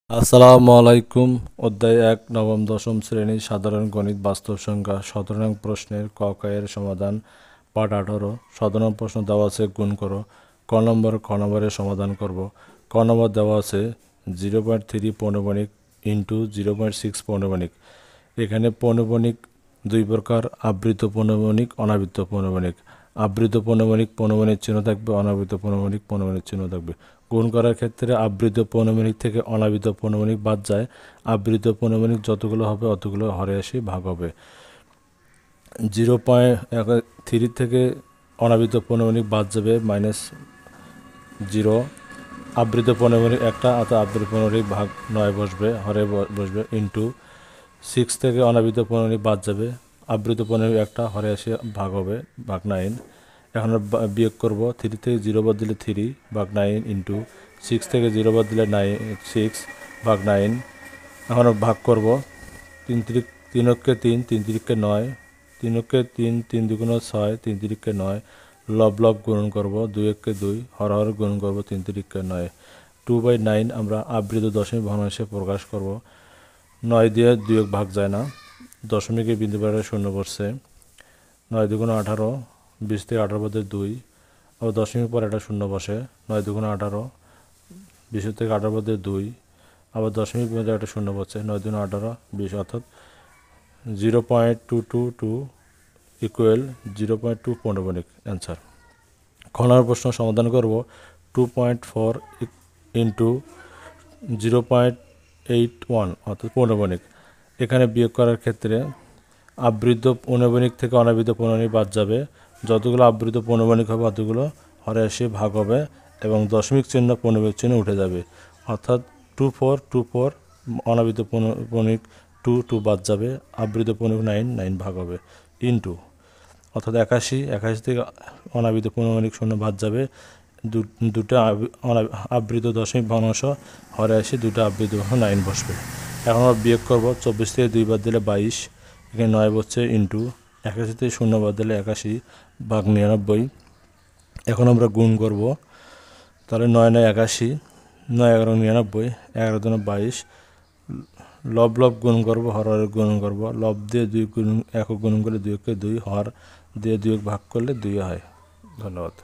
আসসালামু আলাইকুম। অধ্যায় ১ নবম দশম শ্রেণী সাধারণ গণিত বাস্তব সংখ্যা ১৭ নং প্রশ্নের ক খ এর সমাধান পাঠ ১৮। ১৭ নং প্রশ্ন দেওয়া আছে গুণ করো। ক নম্বরের সমাধান করব। ক নম্বর দেওয়া আছে 0.3 পৌনমণিক ইন্টু 0.6 পৌনমণিক। এখানে পৌনমণিক দুই প্রকার, আবৃত পৌনমণিক, অনাবৃত পৌনমণিক। আবৃত পৌনমণিক পৌনমণিক চিহ্ন থাকবে, অনাবৃত পৌনমণিক পৌনমণিক চিহ্ন থাকবে। গুণ করার ক্ষেত্রে আবৃত পৌনমণিক থেকে অনাবৃত পৌনমণিক বাদ যায়। আবৃত পৌনমণিক যতগুলো হবে অতগুলো হরে আসি ভাগ হবে। 0.3 থেকে অনাবৃত পৌনমণিক বাদ যাবে -0। আবৃত পৌনমণিক একটা, অর্থাৎ আবৃত পৌনমণিক ভাগ 9 বসবে, হরে বসবে, ইন্টু 6 থেকে অনাবৃত পৌনমণিক বাদ যাবে। আবৃত পৌনমণিক একটা, হরে আসি ভাগ হবে, ভাগ 9। এখন বিয়োগ করব। 3 থেকে 0 বাদ দিলে 3 ভাগ 9 ইন্টু 6 থেকে 0 বাদ দিলে 6 ভাগ 9। এখন ভাগ করব। 3 3 3 3 3 9, 3 3 3 2 6, 3 3 9, লব গুণন করব, 2 2, হর গুণন করব, 3 3 9। 2/9 আমরা আবৃত দশমিক ভগ্নাংশে প্রকাশ করব। 9 দিয়ে 2 ভাগ যায় না, দশমিকের বিন্দু পারে 0 বসছে। 9 2 18, 20 থেকে 18 বাদে 2, আবার দশমিক পরে একটা 0 বসে। 9 2 18, 20 থেকে 18 বাদে 2, আবার দশমিক মধ্যে একটা 0 বসছে। 9 2 18, 20, অর্থাৎ 0.222 ইকুয়াল 0.2 পৌনমণিক অ্যান্সার। খ নম্বর প্রশ্ন সমাধান করব। 2.4 ইন্টু 0.81 অর্থাৎ পৌনমণিক। এখানে বিয়োগ করার ক্ষেত্রে আবৃত পৌনমণিক থেকে অনাবৃত পৌনমণিক বাদ যাবে। যতগুলো আবৃত পৌনমণিক হবে অতগুলো হরে আসি ভাগ হবে এবং দশমিক চিহ্ন পৌনমণিক চিহ্ন উঠে যাবে। অর্থাৎ 24 অনাবৃত পৌনমণিক 2 বাদ যাবে, আবৃত পৌনমণিক 9 ভাগ হবে, ইন্টু অর্থাৎ 81 থেকে অনাবৃত পৌনমণিক 0 বাদ যাবে। দুটা আবৃত দশমিক ভগ্নাংশ হরে আসি, দুটো আবৃত 9 বসবে। এখন আমরা বিয়োগ করব। 24 থেকে 2 বাদ দিলে 22, এখানে 9 বসছে, ইন্টু 81 থেকে 0 বাদ দিলে 81 ভাগ 99। এখন আমরা গুণ করব। তাহলে 9 9 81, 9 11 99, 11 2 22, লব গুণ করব, হর গুণ করব। লব দিয়ে 2 গুণ, একক গুণ করলে 2 2, হর দিয়ে 2 ভাগ করলে 2 হয়। ধন্যবাদ।